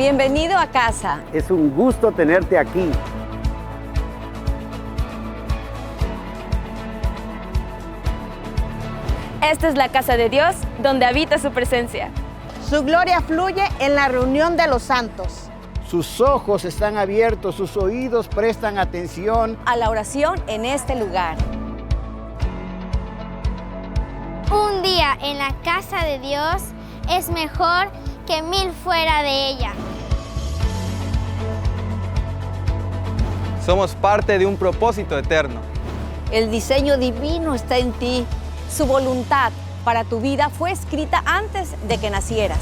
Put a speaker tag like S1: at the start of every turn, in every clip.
S1: Bienvenido a casa.
S2: Es un gusto tenerte aquí.
S3: Esta es la casa de Dios, donde habita su presencia.
S4: Su gloria fluye en la reunión de los santos.
S2: Sus ojos están abiertos, sus oídos prestan atención
S1: A la oración en este lugar.
S5: Un día en la casa de Dios es mejor que 1000 fuera de ella.
S6: Somos parte de un propósito eterno.
S1: El diseño divino está en ti. Su voluntad para tu vida fue escrita antes de que nacieras.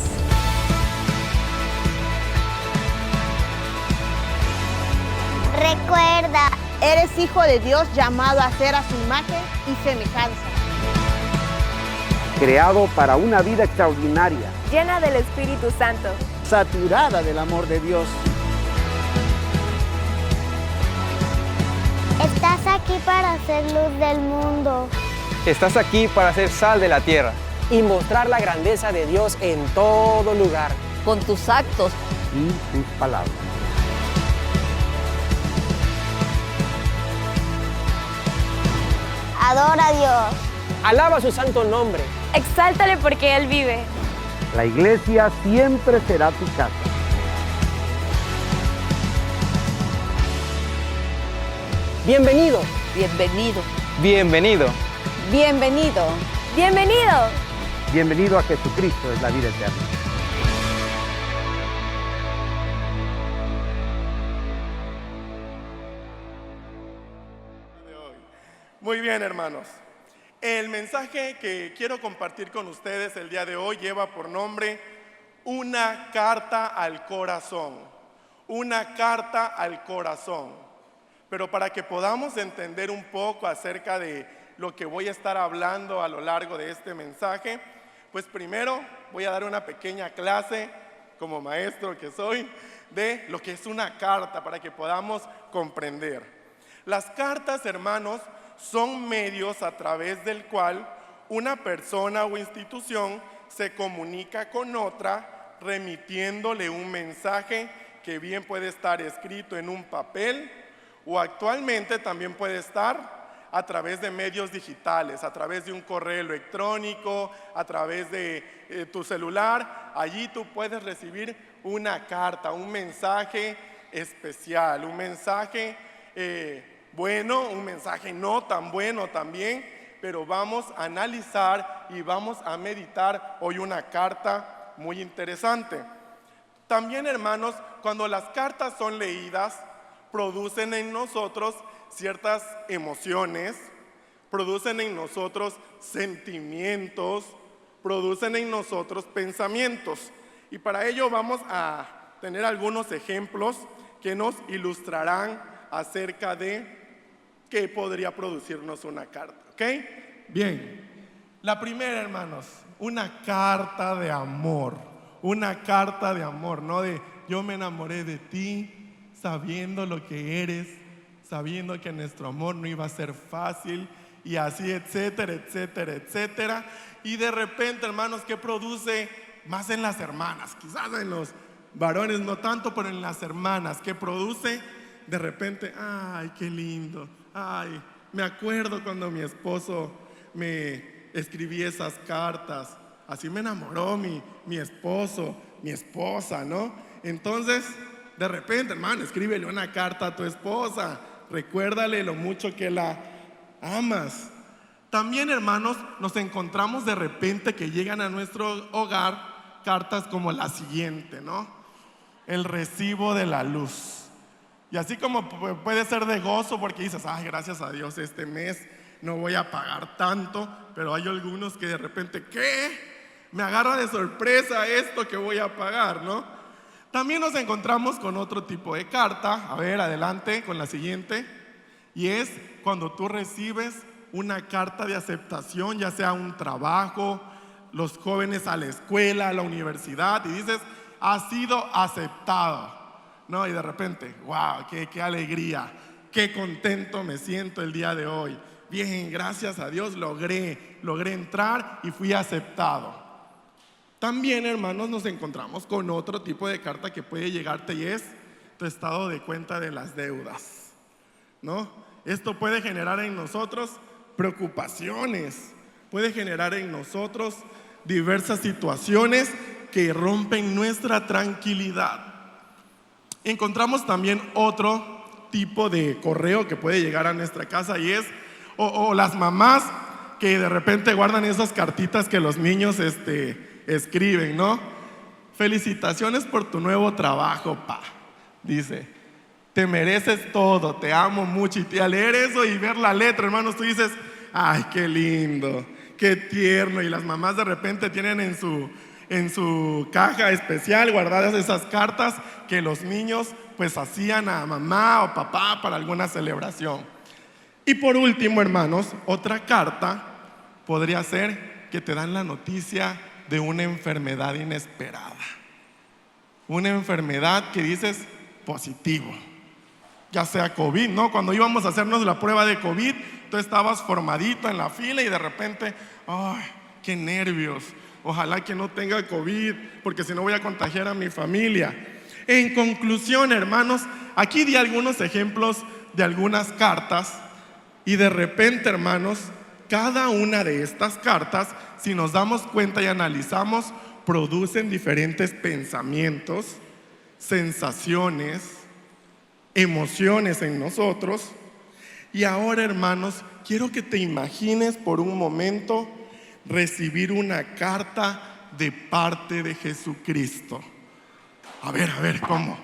S5: Recuerda,
S4: Eres hijo de Dios llamado a ser a su imagen y semejanza.
S2: creado para una vida extraordinaria,
S3: Llena del Espíritu Santo.
S2: saturada del amor de Dios.
S5: estás aquí para ser luz del mundo.
S6: Estás aquí para ser sal de la tierra.
S7: Y mostrar la grandeza de Dios en todo lugar.
S1: Con tus actos,
S2: Y sus palabras.
S5: Adora a Dios.
S7: Alaba su santo nombre.
S3: Exáltale porque Él vive.
S2: La iglesia siempre será tu casa.
S7: Bienvenido.
S1: bienvenido.
S6: Bienvenido.
S1: Bienvenido.
S3: ¡Bienvenido!
S2: Bienvenido a Jesucristo, es la vida eterna.
S8: Muy bien, hermanos. El mensaje que quiero compartir con ustedes el día de hoy lleva por nombre Una carta al corazón. Una carta al corazón. Pero para que podamos entender un poco acerca de lo que voy a estar hablando a lo largo de este mensaje, pues primero voy a dar una pequeña clase, como maestro que soy, de lo que es una carta para que podamos comprender. Las cartas, hermanos, son medios a través del cual una persona o institución se comunica con otra remitiéndole un mensaje que bien puede estar escrito en un papel o actualmente también puede estar a través de medios digitales, a través de un correo electrónico, a través de tu celular. Allí tú puedes recibir una carta, un mensaje especial, un mensaje bueno, un mensaje no tan bueno también, pero vamos a analizar y vamos a meditar hoy una carta muy interesante. También, hermanos, cuando las cartas son leídas, producen en nosotros ciertas emociones, producen en nosotros sentimientos, producen en nosotros pensamientos. Y para ello vamos a tener algunos ejemplos que nos ilustrarán acerca de qué podría producirnos una carta, ¿ok? Bien, la primera, hermanos, una carta de amor. Una carta de amor, no de yo me enamoré de ti, sabiendo lo que eres, sabiendo que nuestro amor no iba a ser fácil y así, etcétera, etcétera, etcétera. Y de repente, hermanos, ¿qué produce? Más en las hermanas, quizás en los varones no tanto, pero en las hermanas, ¿qué produce? De repente, ay, qué lindo, ay, me acuerdo cuando mi esposo me escribía esas cartas, así me enamoró mi esposo, mi esposa, ¿no? Entonces, de repente, hermano, escríbele una carta a tu esposa, recuérdale lo mucho que la amas. También, hermanos, nos encontramos de repente que llegan a nuestro hogar cartas como la siguiente, ¿no? El recibo de la luz. Y así como puede ser de gozo porque dices, ay, gracias a Dios este mes no voy a pagar tanto, pero hay algunos que de repente, ¿qué? Me agarra de sorpresa esto que voy a pagar, ¿no? También nos encontramos con otro tipo de carta. A ver, adelante con la siguiente. Y es cuando tú recibes una carta de aceptación, ya sea un trabajo, los jóvenes a la escuela, a la universidad, y dices, ha sido aceptado, ¿no? Y de repente, wow, qué alegría, qué contento me siento el día de hoy. Bien, gracias a Dios logré entrar y fui aceptado. También, hermanos, nos encontramos con otro tipo de carta que puede llegarte y es tu estado de cuenta de las deudas, ¿no? Esto puede generar en nosotros preocupaciones, puede generar en nosotros diversas situaciones que rompen nuestra tranquilidad. Encontramos también otro tipo de correo que puede llegar a nuestra casa y es o las mamás que de repente guardan esas cartitas que los niños escriben, ¿no? Felicitaciones por tu nuevo trabajo, pa. Dice, te mereces todo, te amo mucho. Y al leer eso y ver la letra, hermanos, tú dices, ay, qué lindo, qué tierno. Y las mamás de repente tienen en su caja especial guardadas esas cartas que los niños pues hacían a mamá o papá para alguna celebración. Y por último, hermanos, otra carta podría ser que te dan la noticia de una enfermedad inesperada. Una enfermedad que dices positivo, ya sea COVID, ¿no? Cuando íbamos a hacernos la prueba de COVID, tú estabas formadito en la fila y de repente, ¡ay, qué nervios! Ojalá que no tenga COVID, porque si no voy a contagiar a mi familia. En conclusión, hermanos, aquí di algunos ejemplos de algunas cartas y de repente, hermanos, cada una de estas cartas, si nos damos cuenta y analizamos, producen diferentes pensamientos, sensaciones, emociones en nosotros. Y ahora, hermanos, quiero que te imagines por un momento recibir una carta de parte de Jesucristo. A ver, ¿cómo?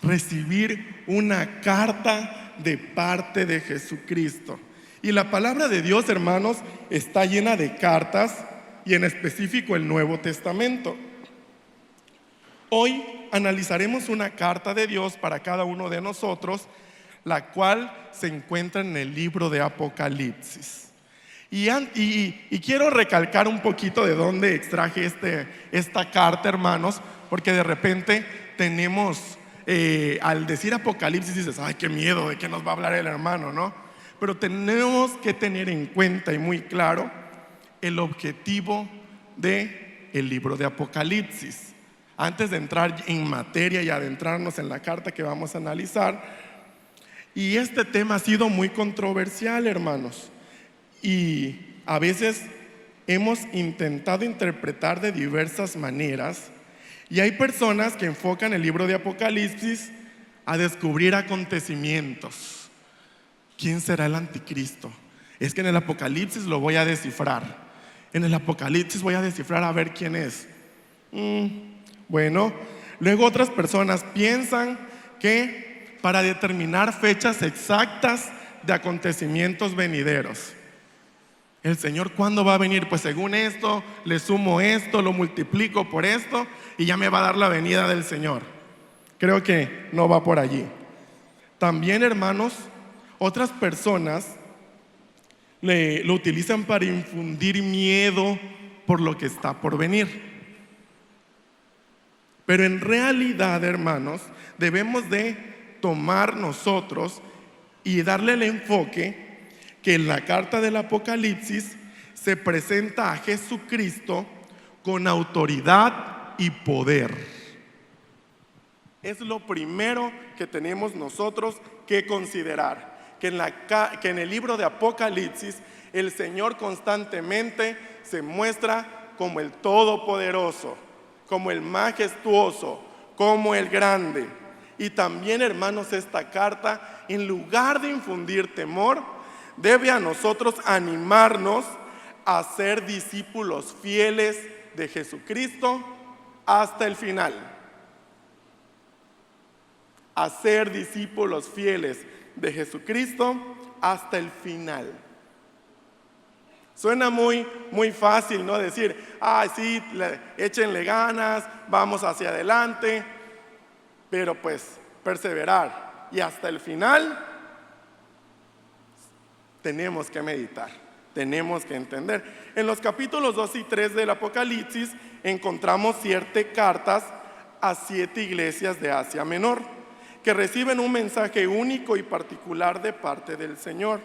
S8: Recibir una carta de parte de Jesucristo. Y la palabra de Dios, hermanos, está llena de cartas y en específico el Nuevo Testamento. Hoy analizaremos una carta de Dios para cada uno de nosotros, la cual se encuentra en el libro de Apocalipsis. Y quiero recalcar un poquito de dónde extraje esta carta, hermanos, porque de repente tenemos, al decir Apocalipsis dices, ay, qué miedo, ¿de qué nos va a hablar el hermano?, ¿no? Pero tenemos que tener en cuenta y muy claro el objetivo del libro de Apocalipsis. Antes de entrar en materia y adentrarnos en la carta que vamos a analizar, y este tema ha sido muy controversial, hermanos, y a veces hemos intentado interpretar de diversas maneras, y hay personas que enfocan el libro de Apocalipsis a descubrir acontecimientos. ¿Quién será el anticristo? Es que en el Apocalipsis lo voy a descifrar. En el Apocalipsis voy a descifrar a ver quién es. Bueno, luego otras personas piensan que para determinar fechas exactas de acontecimientos venideros, el Señor, ¿cuándo va a venir? Pues según esto, le sumo esto, lo multiplico por esto y ya me va a dar la venida del Señor. Creo que no va por allí. También, hermanos, otras personas lo utilizan para infundir miedo por lo que está por venir. Pero en realidad, hermanos, debemos de tomar nosotros y darle el enfoque que en la carta del Apocalipsis se presenta a Jesucristo con autoridad y poder. Es lo primero que tenemos nosotros que considerar. Que en el libro de Apocalipsis el Señor constantemente se muestra como el Todopoderoso, como el Majestuoso, como el Grande. Y también, hermanos, esta carta, en lugar de infundir temor, debe a nosotros animarnos a ser discípulos fieles de Jesucristo hasta el final. A ser discípulos fieles de Jesucristo hasta el final. Suena muy fácil, ¿no? Decir, sí, échenle ganas, vamos hacia adelante, pero pues perseverar y hasta el final tenemos que meditar, tenemos que entender. En los capítulos 2 y 3 del Apocalipsis encontramos 7 cartas a 7 iglesias de Asia Menor, que reciben un mensaje único y particular de parte del Señor.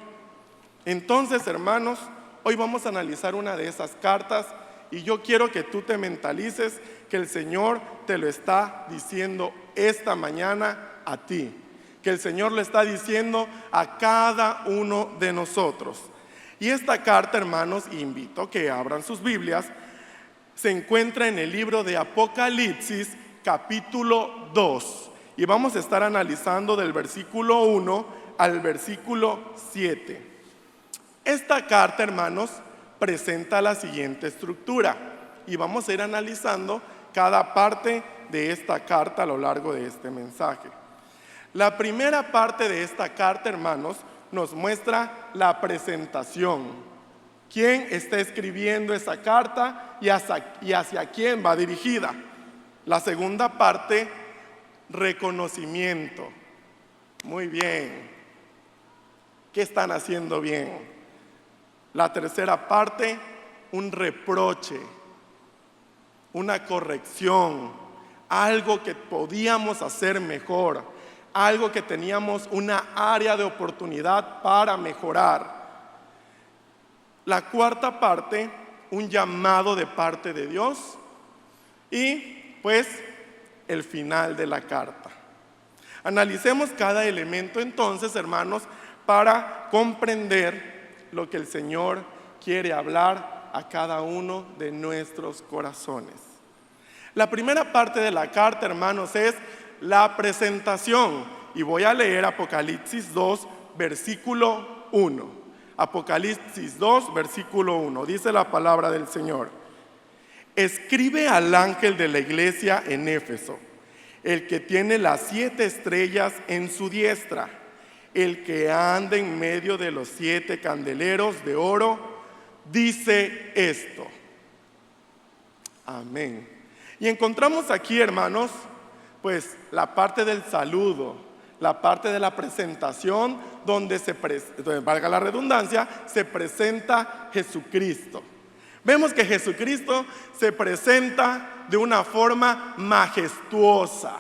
S8: Entonces, hermanos, hoy vamos a analizar una de esas cartas Y yo quiero que tú te mentalices que el Señor te lo está diciendo esta mañana a ti, que el Señor lo está diciendo a cada uno de nosotros. Y esta carta, hermanos, invito a que abran sus Biblias, se encuentra en el libro de Apocalipsis, capítulo 2. Y vamos a estar analizando del versículo 1 al versículo 7. Esta carta, hermanos, presenta la siguiente estructura. Y vamos a ir analizando cada parte de esta carta a lo largo de este mensaje. La primera parte de esta carta, hermanos, nos muestra la presentación. ¿Quién está escribiendo esa carta y hacia quién va dirigida? La segunda parte, reconocimiento. Muy bien. ¿Qué están haciendo bien? La tercera parte, un reproche, una corrección, algo que podíamos hacer mejor, algo que teníamos una área de oportunidad para mejorar. La cuarta parte, un llamado de parte de Dios y pues el final de la carta. Analicemos cada elemento entonces, hermanos, para comprender lo que el Señor quiere hablar a cada uno de nuestros corazones. La primera parte de la carta, hermanos, es la presentación. Y voy a leer Apocalipsis 2, versículo 1. Apocalipsis 2, versículo 1. Dice la palabra del Señor. Escribe al ángel de la iglesia en Éfeso, el que tiene las 7 estrellas en su diestra, el que anda en medio de los 7 candeleros de oro, dice esto. Amén. Y encontramos aquí, hermanos, pues la parte del saludo, la parte de la presentación donde valga la redundancia, se presenta Jesucristo. Vemos que Jesucristo se presenta de una forma majestuosa.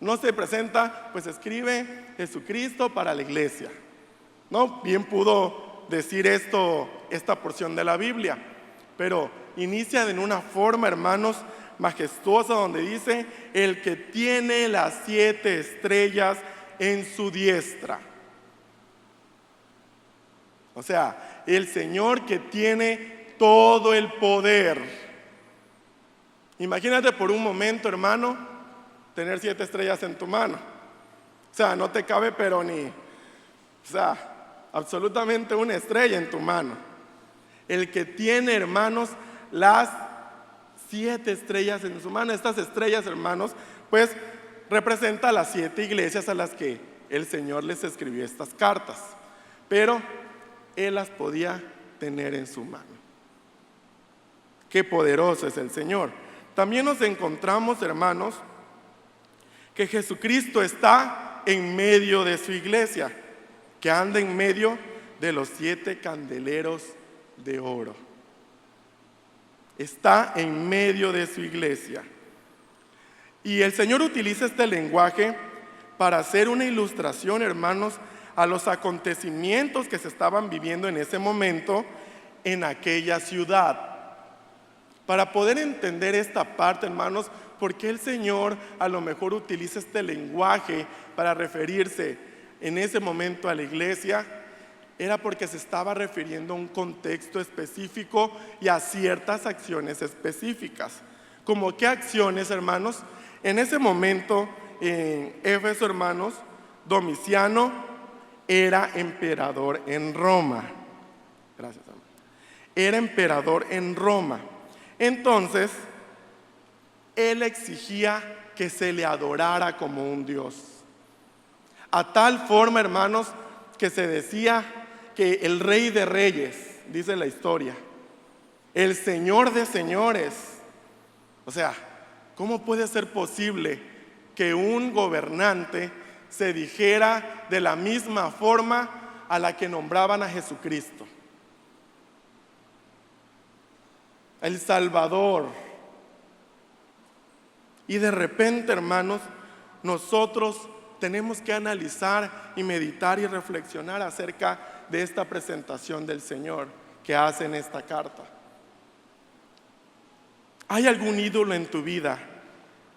S8: No se presenta, pues escribe Jesucristo para la iglesia. No, bien pudo decir esta porción de la Biblia, pero inicia de una forma, hermanos, majestuosa, donde dice el que tiene las 7 estrellas en su diestra. O sea, el Señor que tiene todo el poder. Imagínate por un momento, hermano, tener 7 estrellas en tu mano. O sea, no te cabe pero ni, absolutamente una estrella en tu mano. El que tiene, hermanos, las 7 estrellas en su mano. Estas estrellas, hermanos, pues representa las 7 iglesias a las que el Señor les escribió estas cartas, pero Él las podía tener en su mano. Qué poderoso es el Señor. También nos encontramos, hermanos, que Jesucristo está en medio de su iglesia, que anda en medio de los 7 candeleros de oro. Está en medio de su iglesia. Y el Señor utiliza este lenguaje para hacer una ilustración, hermanos, a los acontecimientos que se estaban viviendo en ese momento en aquella ciudad. Para poder entender esta parte, hermanos, ¿por qué el Señor a lo mejor utiliza este lenguaje para referirse en ese momento a la iglesia? Era porque se estaba refiriendo a un contexto específico y a ciertas acciones específicas. ¿Cómo qué acciones, hermanos? En ese momento, en Éfeso, hermanos, Domiciano era emperador en Roma. Gracias, hermano. Era emperador en Roma. Entonces, él exigía que se le adorara como un Dios. A tal forma, hermanos, que se decía que el Rey de Reyes, dice la historia, el Señor de Señores. O sea, ¿cómo puede ser posible que un gobernante se dijera de la misma forma a la que nombraban a Jesucristo? El Salvador. Y de repente, hermanos, nosotros tenemos que analizar y meditar y reflexionar acerca de esta presentación del Señor que hace en esta carta. ¿Hay algún ídolo en tu vida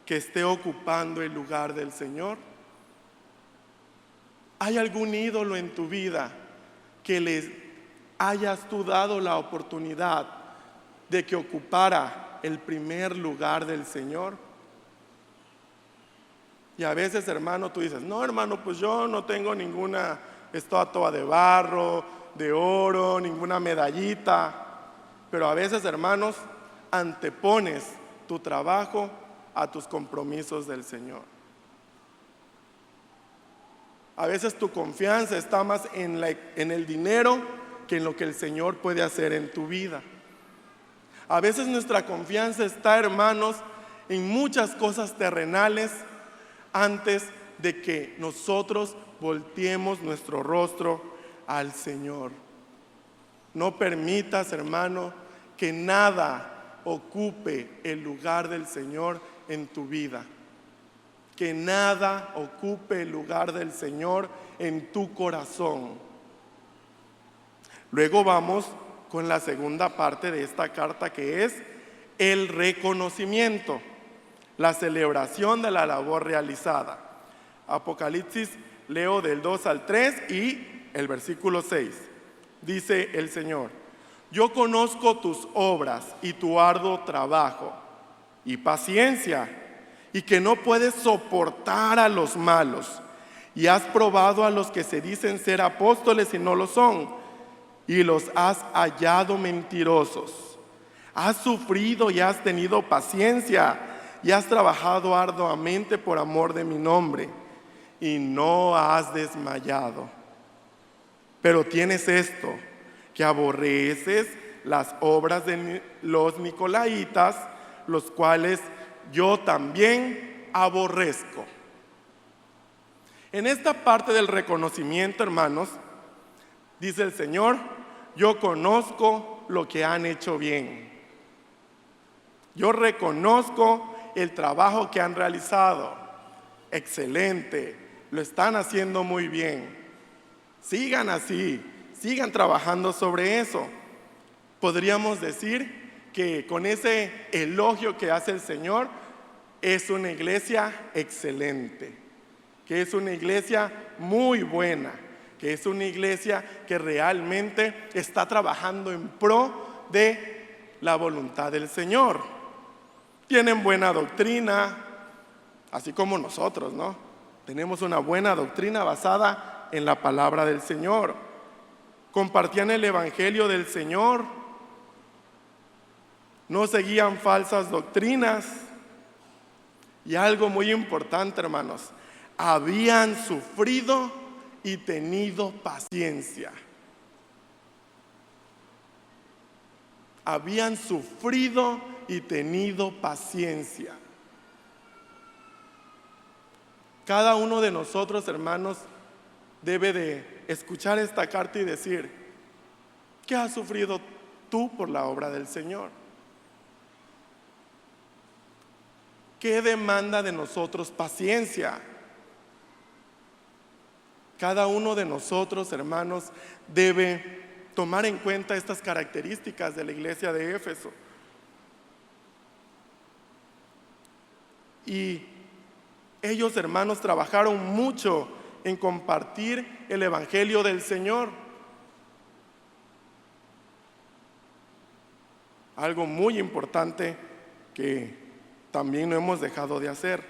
S8: que esté ocupando el lugar del Señor? ¿Hay algún ídolo en tu vida que les hayas tú dado la oportunidad de que ocupara el primer lugar del Señor? Y a veces, hermano, tú dices, no, hermano, pues yo no tengo ninguna estatua de barro, de oro, ninguna medallita. Pero a veces, hermanos, antepones tu trabajo a tus compromisos del Señor. A veces tu confianza está más en el dinero que en lo que el Señor puede hacer en tu vida. A veces nuestra confianza está, hermanos, en muchas cosas terrenales antes de que nosotros volteemos nuestro rostro al Señor. No permitas, hermano, que nada ocupe el lugar del Señor en tu vida. Que nada ocupe el lugar del Señor en tu corazón. Luego vamos con la segunda parte de esta carta, que es el reconocimiento, la celebración de la labor realizada. Apocalipsis, leo del 2 al 3 y el versículo 6. Dice el Señor: yo conozco tus obras y tu arduo trabajo y paciencia, y que no puedes soportar a los malos, y has probado a los que se dicen ser apóstoles y no lo son, y los has hallado mentirosos. Has sufrido y has tenido paciencia, y has trabajado arduamente por amor de mi nombre, y no has desmayado. Pero tienes esto, que aborreces las obras de los nicolaitas, los cuales yo también aborrezco. En esta parte del reconocimiento, hermanos, dice el Señor: yo conozco lo que han hecho bien. Yo reconozco el trabajo que han realizado. Excelente, lo están haciendo muy bien. Sigan así, sigan trabajando sobre eso. Podríamos decir que con ese elogio que hace el Señor, es una iglesia excelente, que es una iglesia muy buena, que es una iglesia que realmente está trabajando en pro de la voluntad del Señor. Tienen buena doctrina, así como nosotros, ¿no? Tenemos una buena doctrina basada en la palabra del Señor. Compartían el evangelio del Señor. No seguían falsas doctrinas. Y algo muy importante, hermanos: habían sufrido y tenido paciencia. Habían sufrido y tenido paciencia. Cada uno de nosotros, hermanos, debe de escuchar esta carta y decir: ¿qué has sufrido tú por la obra del Señor? ¿Qué demanda de nosotros paciencia? Cada uno de nosotros, hermanos, debe tomar en cuenta estas características de la iglesia de Éfeso. Y ellos, hermanos, trabajaron mucho en compartir el evangelio del Señor. Algo muy importante que también no hemos dejado de hacer.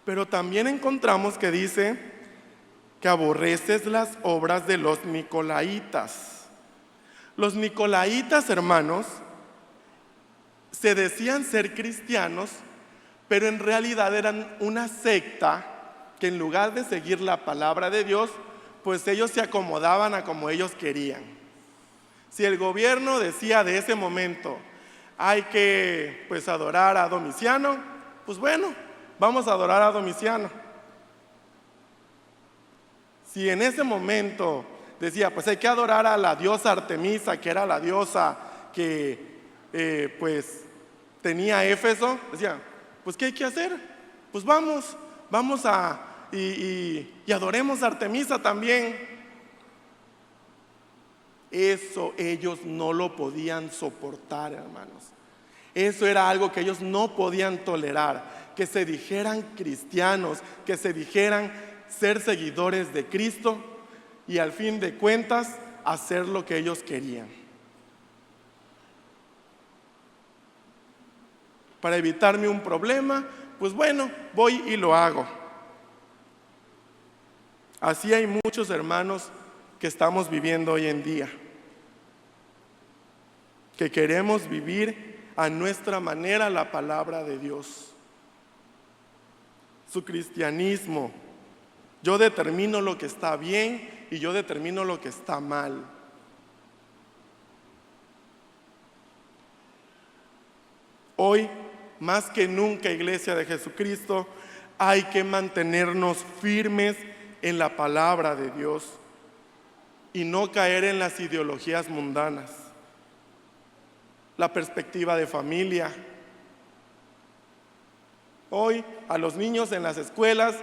S8: Pero también encontramos que dice que aborreces las obras de los nicolaitas. Los nicolaitas, hermanos, se decían ser cristianos, pero en realidad eran una secta que en lugar de seguir la palabra de Dios, pues ellos se acomodaban a como ellos querían. Si el gobierno decía de ese momento: hay que adorar a Domiciano, pues bueno, vamos a adorar a Domiciano. Si en ese momento decía, pues hay que adorar a la diosa Artemisa, que era la diosa que tenía Éfeso, decía, pues ¿qué hay que hacer? Pues vamos y adoremos a Artemisa también. Eso ellos no lo podían soportar, hermanos. Eso era algo que ellos no podían tolerar, que se dijeran cristianos, que se dijeran ser seguidores de Cristo y al fin de cuentas hacer lo que ellos querían. Para evitarme un problema, pues bueno, voy y lo hago. Así hay muchos hermanos que estamos viviendo hoy en día, que queremos vivir a nuestra manera la palabra de Dios. Su cristianismo, yo determino lo que está bien y yo determino lo que está mal. Hoy, más que nunca, Iglesia de Jesucristo, hay que mantenernos firmes en la palabra de Dios y no caer en las ideologías mundanas. La perspectiva de familia. Hoy a los niños en las escuelas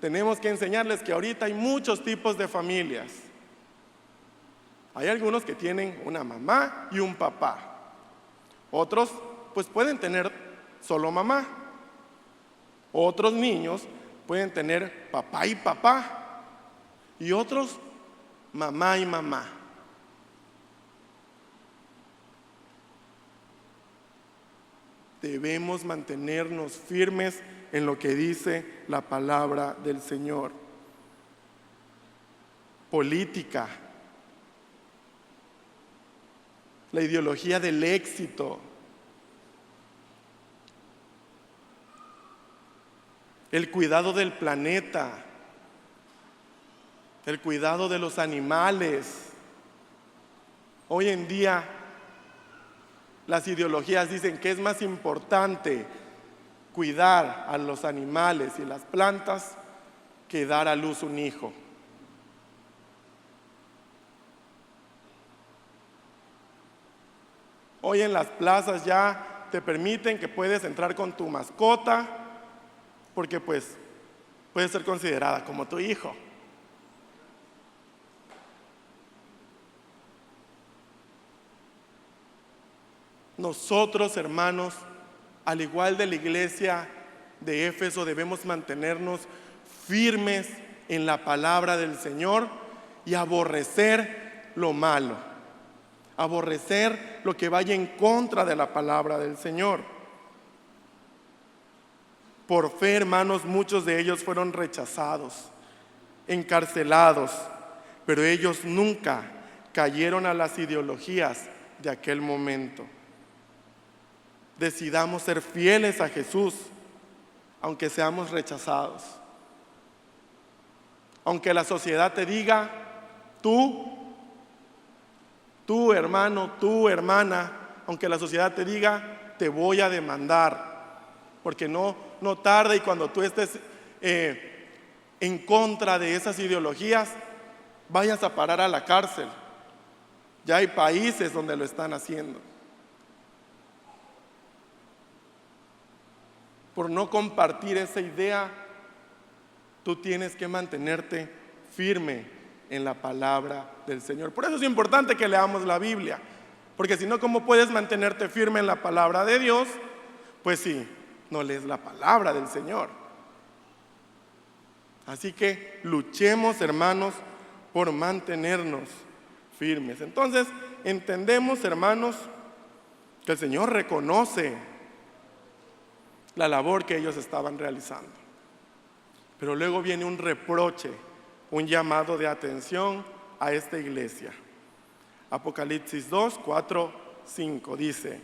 S8: tenemos que enseñarles que ahorita hay muchos tipos de familias. Hay algunos que tienen una mamá y un papá. Otros pues pueden tener solo mamá. Otros niños pueden tener papá y papá. Y otros mamá y mamá. Debemos mantenernos firmes en lo que dice la palabra del Señor. Política, la ideología del éxito, el cuidado del planeta, el cuidado de los animales. Hoy en día las ideologías dicen que es más importante cuidar a los animales y las plantas que dar a luz un hijo. Hoy en las plazas ya te permiten que puedes entrar con tu mascota porque pues puede ser considerada como tu hijo. Nosotros, hermanos, al igual de la iglesia de Éfeso, debemos mantenernos firmes en la palabra del Señor y aborrecer lo malo, aborrecer lo que vaya en contra de la palabra del Señor. Por fe, hermanos, muchos de ellos fueron rechazados, encarcelados, pero ellos nunca cayeron a las ideologías de aquel momento. Decidamos ser fieles a Jesús, aunque seamos rechazados. Aunque la sociedad te diga, tú hermano, tú hermana, aunque la sociedad te diga, te voy a demandar, porque no tarda y cuando tú estés en contra de esas ideologías, vayas a parar a la cárcel. Ya hay países donde lo están haciendo. Por no compartir esa idea, tú tienes que mantenerte firme en la palabra del Señor. Por eso es importante que leamos la Biblia, porque si no, ¿cómo puedes mantenerte firme en la palabra de Dios? Pues sí, no lees la palabra del Señor. Así que luchemos, hermanos, por mantenernos firmes. Entonces, entendemos, hermanos, que el Señor reconoce la labor que ellos estaban realizando. Pero luego viene un reproche, un llamado de atención a esta iglesia. Apocalipsis 2, 4, 5 dice: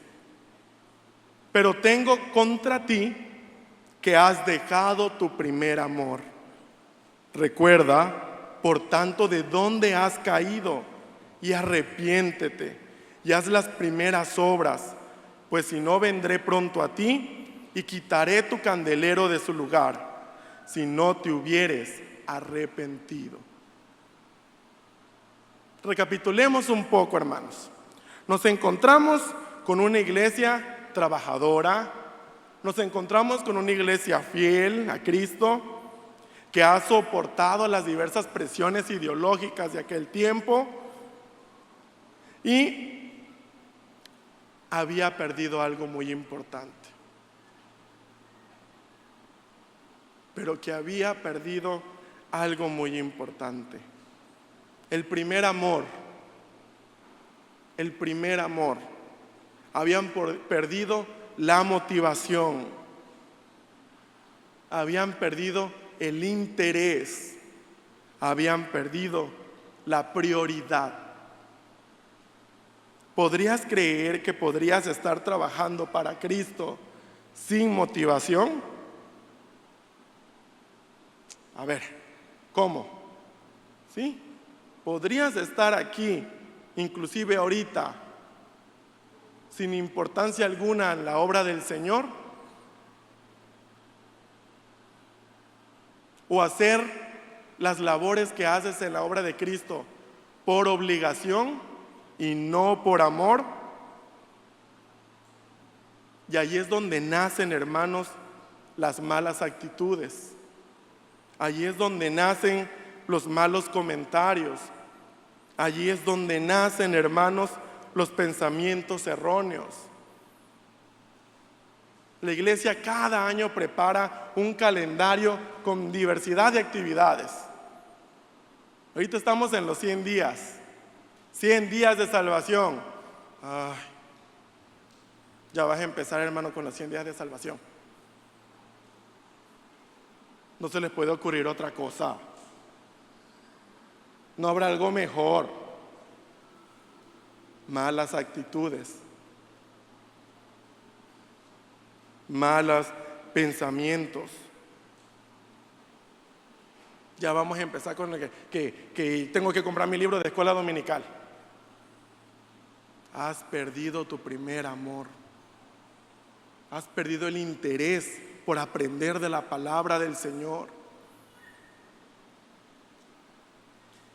S8: pero tengo contra ti que has dejado tu primer amor. Recuerda, por tanto, de dónde has caído y arrepiéntete y haz las primeras obras, pues si no, vendré pronto a ti y quitaré tu candelero de su lugar, si no te hubieres arrepentido. Recapitulemos un poco, hermanos. Nos encontramos con una iglesia trabajadora, nos encontramos con una iglesia fiel a Cristo, que ha soportado las diversas presiones ideológicas de aquel tiempo, Y había perdido algo muy importante. Pero que había perdido algo muy importante. El primer amor. El primer amor. Habían perdido la motivación. Habían perdido el interés. Habían perdido la prioridad. ¿Podrías creer que podrías estar trabajando para Cristo sin motivación? A ver, ¿cómo? ¿Sí? ¿Podrías estar aquí, inclusive ahorita, sin importancia alguna en la obra del Señor? ¿O hacer las labores que haces en la obra de Cristo por obligación y no por amor? Y ahí es donde nacen, hermanos, las malas actitudes. Allí es donde nacen los malos comentarios. Allí es donde nacen, hermanos, los pensamientos erróneos. La iglesia cada año prepara un calendario con diversidad de actividades. Ahorita estamos en los 100 días. 100 días de salvación. Ay, ya vas a empezar, hermano, con los 100 días de salvación. No se les puede ocurrir otra cosa. ¿No habrá algo mejor? Malas actitudes, malos pensamientos. Ya vamos a empezar con el que tengo que comprar mi libro de escuela dominical. Has perdido tu primer amor. Has perdido el interés por aprender de la palabra del Señor.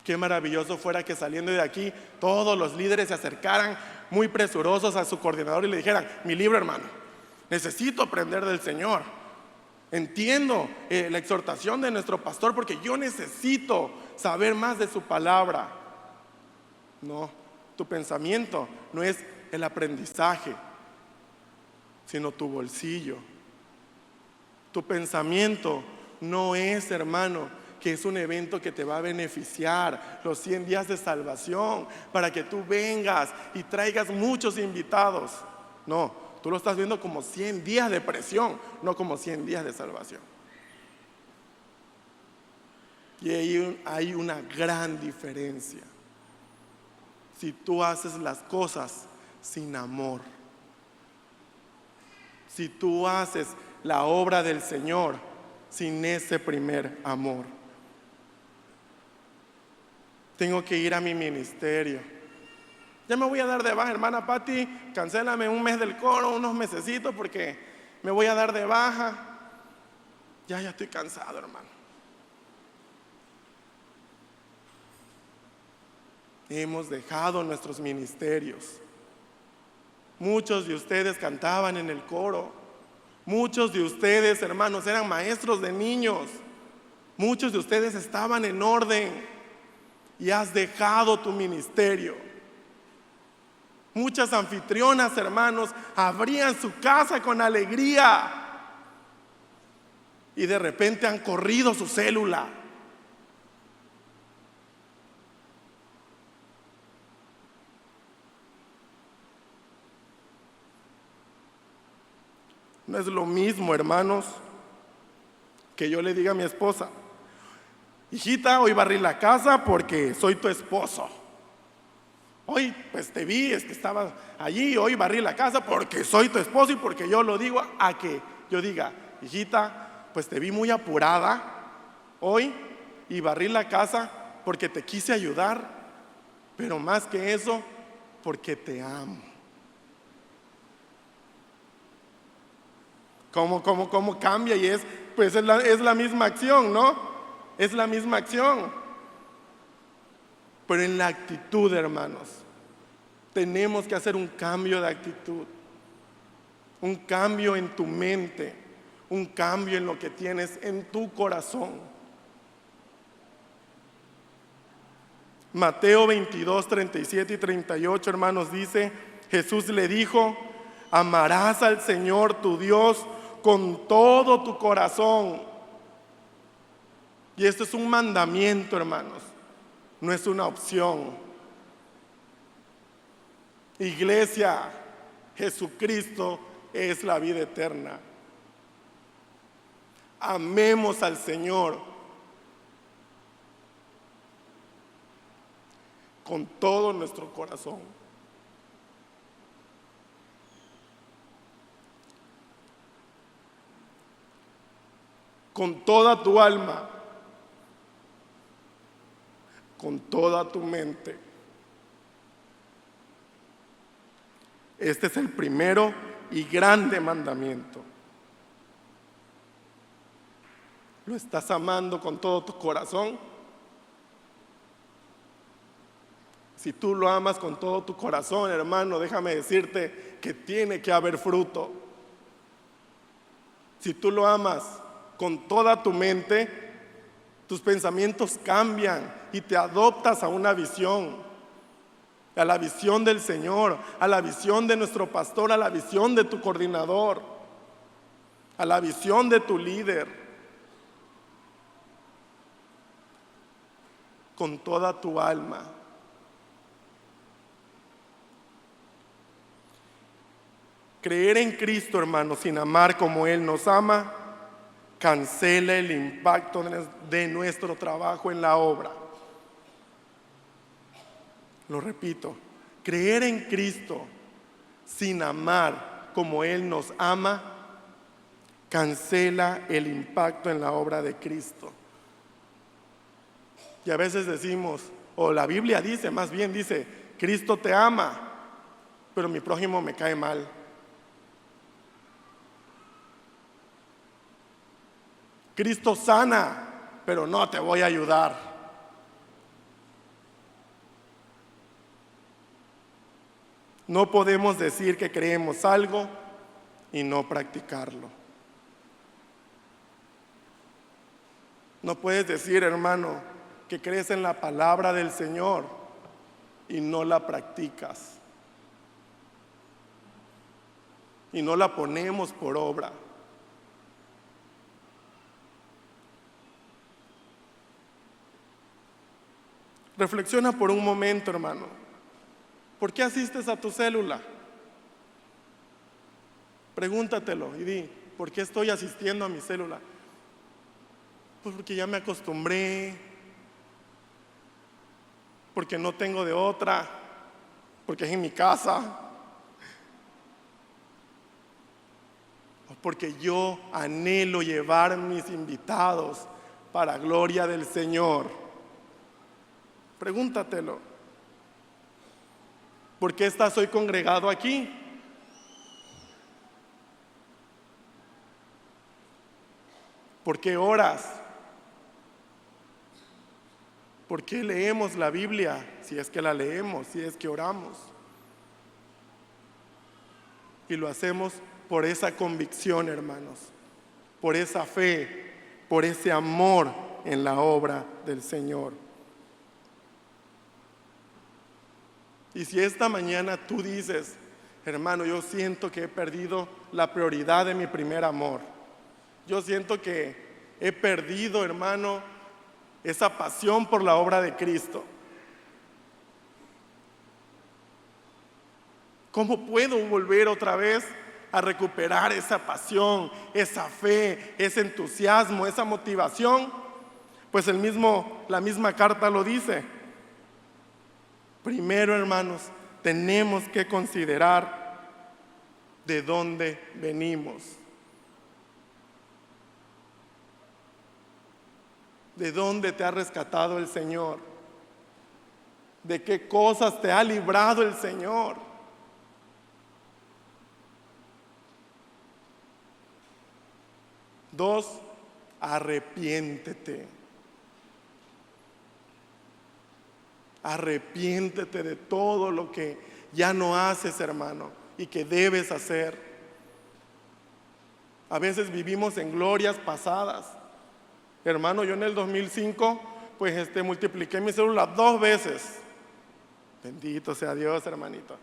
S8: Qué maravilloso fuera que saliendo de aquí todos los líderes se acercaran muy presurosos a su coordinador y le dijeran: mi libro, hermano, necesito aprender del Señor. Entiendo la exhortación de nuestro pastor porque yo necesito saber más de su palabra. No, tu pensamiento no es el aprendizaje, sino tu bolsillo. Tu pensamiento no es, hermano, que es un evento que te va a beneficiar, los 100 días de salvación, para que tú vengas y traigas muchos invitados. No, tú lo estás viendo como 100 días de presión, no como 100 días de salvación. Y ahí hay una gran diferencia. Si tú haces las cosas sin amor, si tú haces la obra del Señor sin ese primer amor. Tengo que ir a mi ministerio. Ya me voy a dar de baja, hermana Patti, cancélame un mes del coro, unos mesecitos, porque me voy a dar de baja. Ya estoy cansado, hermano. Hemos dejado nuestros ministerios. Muchos de ustedes cantaban en el coro. Muchos de ustedes, hermanos, eran maestros de niños. Muchos de ustedes estaban en orden y has dejado tu ministerio. Muchas anfitrionas, hermanos, abrían su casa con alegría y de repente han corrido su célula. No es lo mismo, hermanos, que yo le diga a mi esposa: hijita, hoy barrí la casa porque soy tu esposo. Hoy pues te vi, es que estabas allí, hoy barrí la casa porque soy tu esposo y porque yo lo digo. A que yo diga: hijita, pues te vi muy apurada hoy y barrí la casa porque te quise ayudar, pero más que eso, porque te amo. ¿Cómo cambia? Y es la misma acción, ¿no? Es la misma acción. Pero en la actitud, hermanos, tenemos que hacer un cambio de actitud. Un cambio en tu mente. Un cambio en lo que tienes en tu corazón. Mateo 22, 37 y 38, hermanos, dice, Jesús le dijo, amarás al Señor tu Dios con todo tu corazón. Y esto es un mandamiento, hermanos, no es una opción. Iglesia, Jesucristo es la vida eterna. Amemos al Señor con todo nuestro corazón. Con toda tu alma, con toda tu mente. Este es el primero y grande mandamiento. ¿Lo estás amando con todo tu corazón? Si tú lo amas con todo tu corazón, hermano, déjame decirte que tiene que haber fruto. Si tú lo amas con toda tu mente, tus pensamientos cambian y te adoptas a una visión, a la visión del Señor, a la visión de nuestro pastor, a la visión de tu coordinador, a la visión de tu líder. Con toda tu alma. Creer en Cristo, hermano, sin amar como Él nos ama, cancela el impacto de nuestro trabajo en la obra. Lo repito, creer en Cristo sin amar como Él nos ama, cancela el impacto en la obra de Cristo. Y a veces decimos, o la Biblia dice, más bien dice, Cristo te ama, pero mi prójimo me cae mal. Cristo sana, pero no te voy a ayudar. No podemos decir que creemos algo y no practicarlo. No puedes decir, hermano, que crees en la palabra del Señor y no la practicas. Y no la ponemos por obra. Reflexiona por un momento, hermano. ¿Por qué asistes a tu célula? Pregúntatelo y di, ¿por qué estoy asistiendo a mi célula? Pues porque ya me acostumbré, porque no tengo de otra, porque es en mi casa, o porque yo anhelo llevar mis invitados para gloria del Señor. Pregúntatelo. ¿Por qué estás hoy congregado aquí? ¿Por qué oras? ¿Por qué leemos la Biblia? Si es que la leemos, si es que oramos. Y lo hacemos por esa convicción, hermanos, por esa fe, por ese amor en la obra del Señor. Y si esta mañana tú dices, hermano, yo siento que he perdido la prioridad de mi primer amor. Yo siento que he perdido, hermano, esa pasión por la obra de Cristo. ¿Cómo puedo volver otra vez a recuperar esa pasión, esa fe, ese entusiasmo, esa motivación? Pues la misma carta lo dice. Primero, hermanos, tenemos que considerar de dónde venimos. ¿De dónde te ha rescatado el Señor? ¿De qué cosas te ha librado el Señor? Dos, arrepiéntete. Arrepiéntete de todo lo que ya no haces, hermano, y que debes hacer. A veces vivimos en glorias pasadas. Hermano, yo en el 2005 pues multipliqué mi célula 2 veces. Bendito sea Dios, hermanito.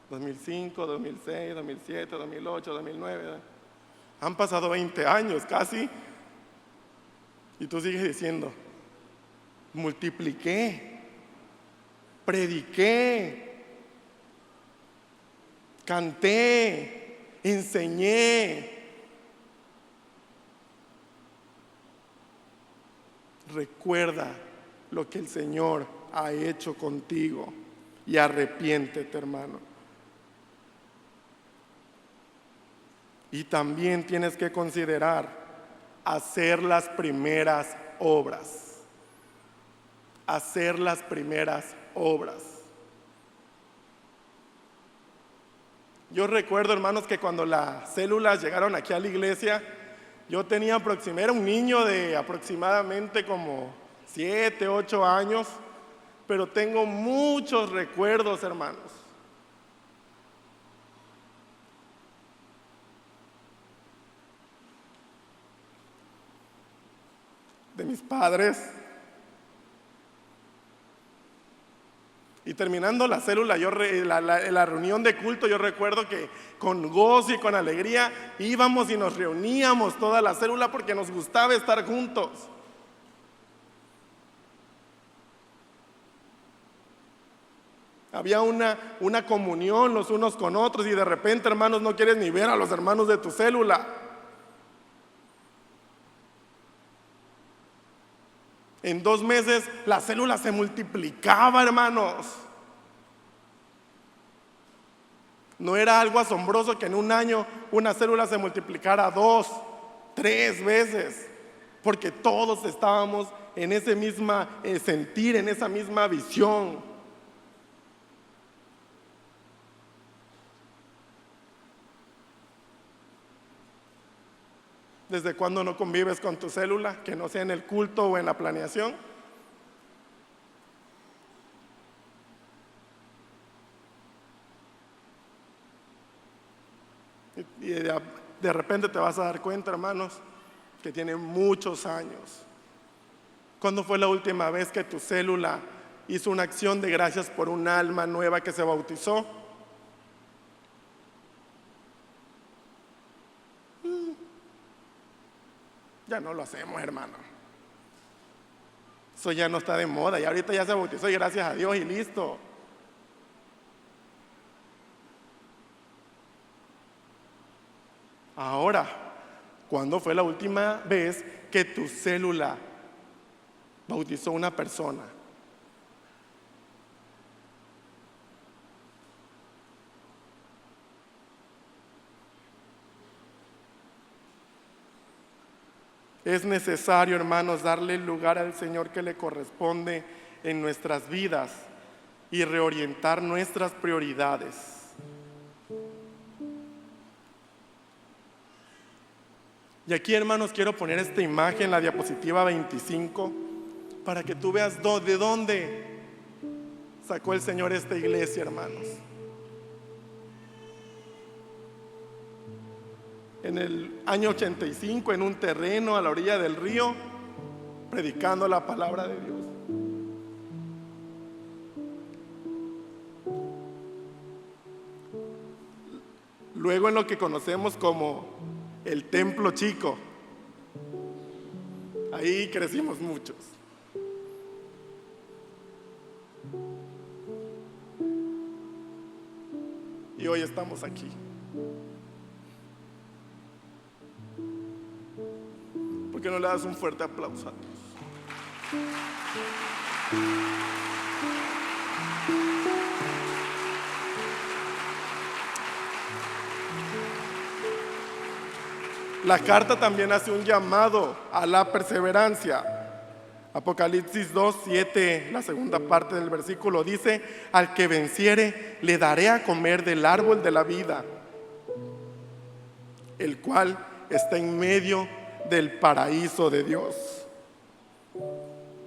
S8: 2005, 2006, 2007, 2008, 2009. Han pasado 20 años casi. Y tú sigues diciendo, multipliqué, prediqué, canté, enseñé. Recuerda lo que el Señor ha hecho contigo y arrepiéntete, hermano. Y también tienes que considerar hacer las primeras obras. Hacer las primeras obras. Yo recuerdo, hermanos, que cuando las células llegaron aquí a la iglesia, yo tenía era un niño de aproximadamente como 7, 8 años, pero tengo muchos recuerdos, hermanos. De mis padres. Y terminando la célula, la reunión de culto, yo recuerdo que con gozo y con alegría íbamos y nos reuníamos toda la célula porque nos gustaba estar juntos. Había una comunión los unos con otros y de repente, hermanos, no quieres ni ver a los hermanos de tu célula. En 2 meses la célula se multiplicaba, hermanos. No era algo asombroso que en un año una célula se multiplicara 2, 3 veces, porque todos estábamos en ese mismo sentir, en esa misma visión. ¿Desde cuándo no convives con tu célula? Que no sea en el culto o en la planeación. Y de repente te vas a dar cuenta, hermanos, que tiene muchos años. ¿Cuándo fue la última vez que tu célula hizo una acción de gracias por un alma nueva que se bautizó? Ya no lo hacemos, hermano. Eso ya no está de moda. Y ahorita ya se bautizó y gracias a Dios y listo. Ahora, ¿cuándo fue la última vez que tu célula bautizó a una persona? Es necesario, hermanos, darle el lugar al Señor que le corresponde en nuestras vidas y reorientar nuestras prioridades. Y aquí, hermanos, quiero poner esta imagen, la diapositiva 25, para que tú veas de dónde sacó el Señor esta iglesia, hermanos. En el año 85, en un terreno a la orilla del río, predicando la palabra de Dios. Luego en lo que conocemos como el templo chico, ahí crecimos muchos. Y hoy estamos aquí. ¿Por qué no le das un fuerte aplauso a Dios? La carta también hace un llamado a la perseverancia. Apocalipsis 2:7, la segunda parte del versículo dice: al que venciere le daré a comer del árbol de la vida, el cual está en medio del paraíso de Dios.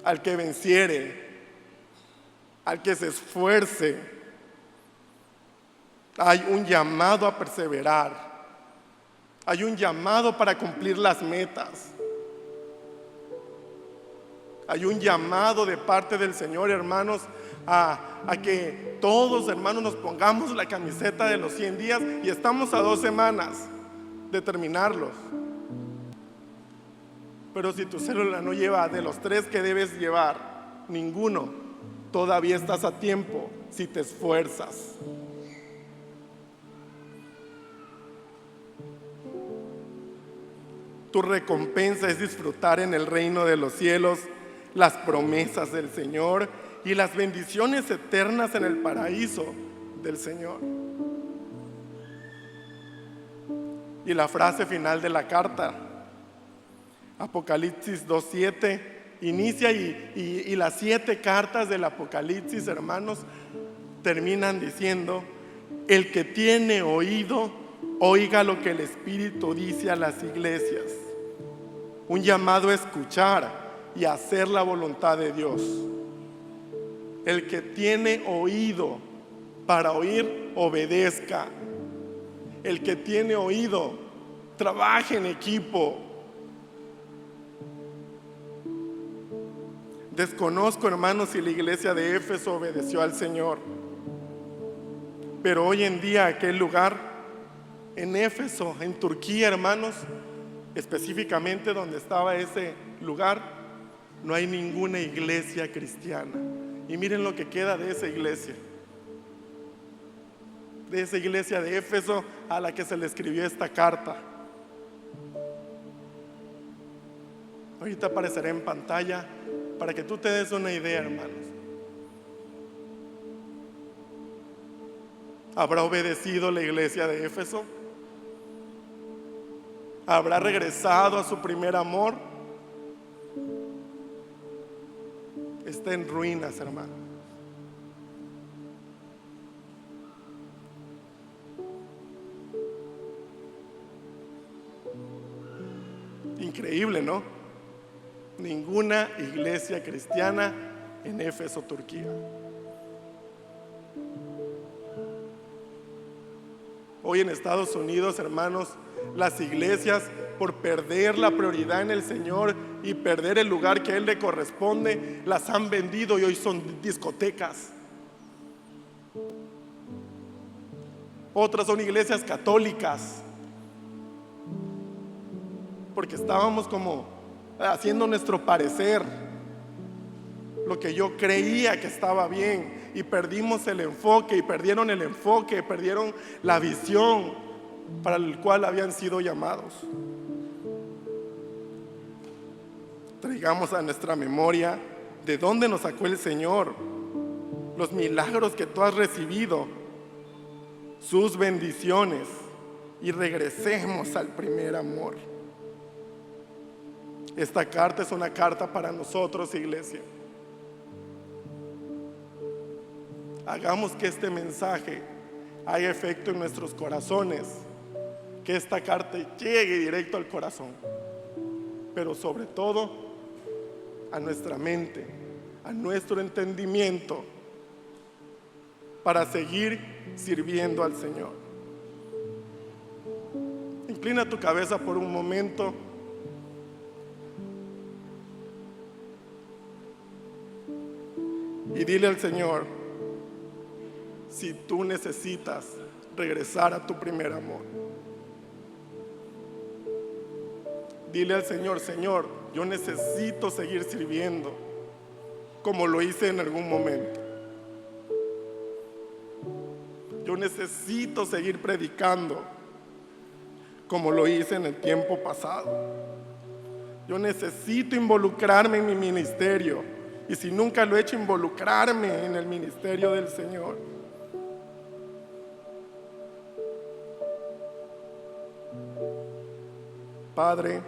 S8: Al que venciere, al que se esfuerce, hay un llamado a perseverar. Hay un llamado para cumplir las metas. Hay un llamado de parte del Señor, hermanos, a que todos, hermanos, nos pongamos la camiseta de los 100 días y estamos a 2 semanas de terminarlos. Pero si tu célula no lleva de los 3 que debes llevar, ninguno, todavía estás a tiempo si te esfuerzas. Tu recompensa es disfrutar en el reino de los cielos las promesas del Señor y las bendiciones eternas en el paraíso del Señor. Y la frase final de la carta, Apocalipsis 2:7, inicia y las 7 cartas del Apocalipsis, hermanos, terminan diciendo: el que tiene oído, oiga lo que el Espíritu dice a las iglesias. Un llamado a escuchar y a hacer la voluntad de Dios. El que tiene oído para oír, obedezca. El que tiene oído, trabaje en equipo. Desconozco, hermanos, si la iglesia de Éfeso obedeció al Señor, pero hoy en día aquel lugar, en Éfeso, en Turquía, hermanos, específicamente donde estaba ese lugar, no hay ninguna iglesia cristiana. Y miren lo que queda de esa iglesia de Éfeso a la que se le escribió esta carta. Ahorita aparecerá en pantalla para que tú te des una idea, hermanos. ¿Habrá obedecido la iglesia de Éfeso? ¿Habrá regresado a su primer amor? Está en ruinas, hermano. Increíble, ¿no? Ninguna iglesia cristiana en Éfeso, Turquía. Hoy en Estados Unidos, hermanos, las iglesias, por perder la prioridad en el Señor y perder el lugar que a Él le corresponde, las han vendido y hoy son discotecas. Otras son iglesias católicas, porque estábamos como haciendo nuestro parecer, lo que yo creía que estaba bien, y perdimos el enfoque, y perdieron el enfoque, perdieron la visión para el cual habían sido llamados. Traigamos a nuestra memoria de dónde nos sacó el Señor, los milagros que tú has recibido, sus bendiciones, y regresemos al primer amor. Esta carta es una carta para nosotros, iglesia. Hagamos que este mensaje haga efecto en nuestros corazones, que esta carta llegue directo al corazón, pero sobre todo a nuestra mente, a nuestro entendimiento, para seguir sirviendo al Señor. Inclina tu cabeza por un momento. Y dile al Señor, si tú necesitas regresar a tu primer amor. Dile al Señor, Señor, yo necesito seguir sirviendo como lo hice en algún momento. Yo necesito seguir predicando como lo hice en el tiempo pasado. Yo necesito involucrarme en mi ministerio, y si nunca lo he hecho, involucrarme en el ministerio del Señor. Padre,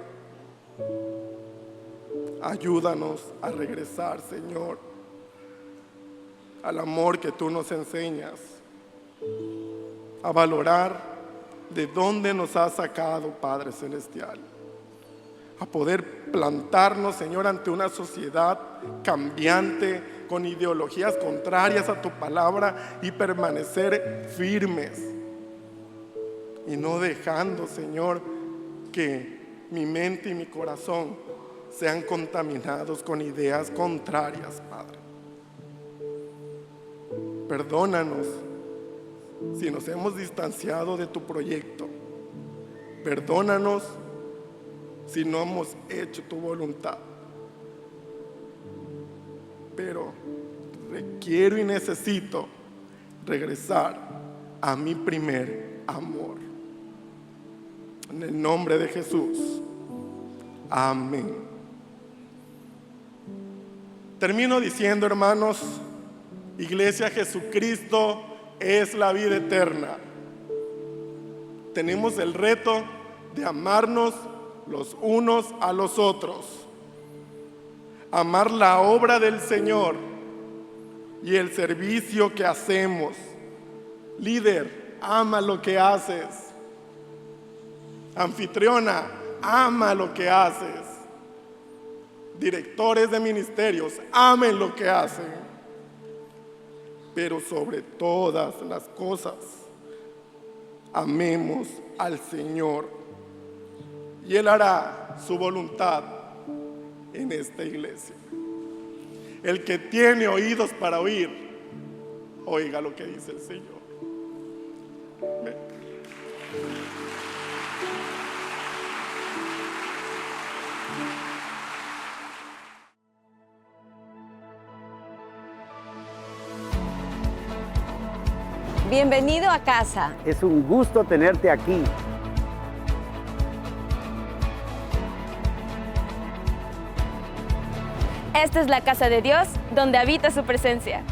S8: ayúdanos a regresar, Señor, al amor que tú nos enseñas, a valorar de dónde nos has sacado, Padre Celestial, a poder plantarnos, Señor, ante una sociedad cambiante, con ideologías contrarias a tu palabra, y permanecer firmes, y no dejando, Señor, que mi mente y mi corazón sean contaminados con ideas contrarias, Padre. Perdónanos si nos hemos distanciado de tu proyecto. Perdónanos si no hemos hecho tu voluntad. Pero requiero y necesito regresar a mi primer amor. En el nombre de Jesús. Amén. Termino diciendo, hermanos, Iglesia, Jesucristo es la vida eterna. Tenemos el reto de amarnos los unos a los otros, amar la obra del Señor y el servicio que hacemos. Líder, ama lo que haces. Anfitriona, ama lo que haces. Directores de ministerios, amen lo que hacen. Pero sobre todas las cosas, amemos al Señor, y Él hará su voluntad en esta iglesia. El que tiene oídos para oír, oiga lo que dice el Señor. Amén.
S1: Bienvenido a casa.
S2: Es un gusto tenerte aquí.
S3: Esta es la casa de Dios, donde habita su presencia.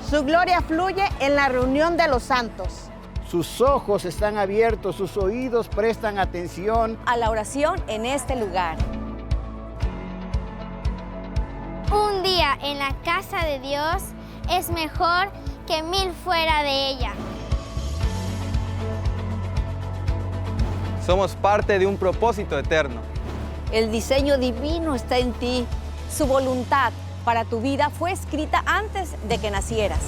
S4: Su gloria fluye en la reunión de los santos.
S2: Sus ojos están abiertos, sus oídos prestan atención
S1: A la oración en este lugar.
S5: Un día en la casa de Dios es mejor que 1000 fuera de ella.
S6: Somos parte de un propósito eterno.
S1: El diseño divino está en ti. Su voluntad para tu vida fue escrita antes de que nacieras.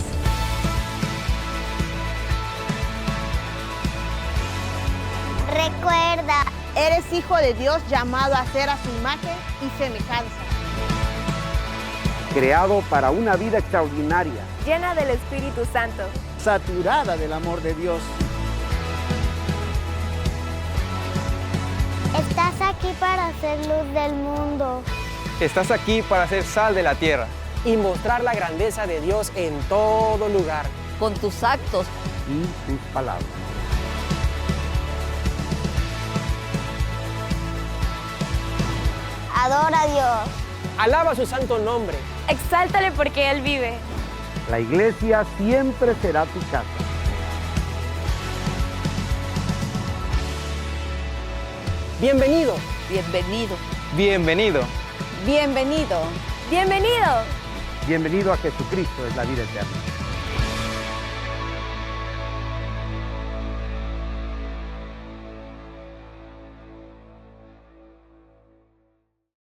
S5: Recuerda,
S4: Eres hijo de Dios llamado a ser a su imagen y semejanza.
S2: creado para una vida extraordinaria,
S3: Llena del Espíritu Santo.
S2: saturada del amor de Dios.
S5: estás aquí para hacer luz del mundo.
S6: Estás aquí para ser sal de la tierra.
S7: Y mostrar la grandeza de Dios en todo lugar.
S1: Con tus actos,
S2: Y sus palabras.
S5: Adora a Dios.
S7: Alaba su santo nombre.
S3: Exáltale porque Él vive.
S2: La iglesia siempre será tu casa.
S7: Bienvenido.
S1: bienvenido.
S6: Bienvenido.
S1: Bienvenido.
S3: ¡Bienvenido!
S2: Bienvenido a Jesucristo, es la vida eterna.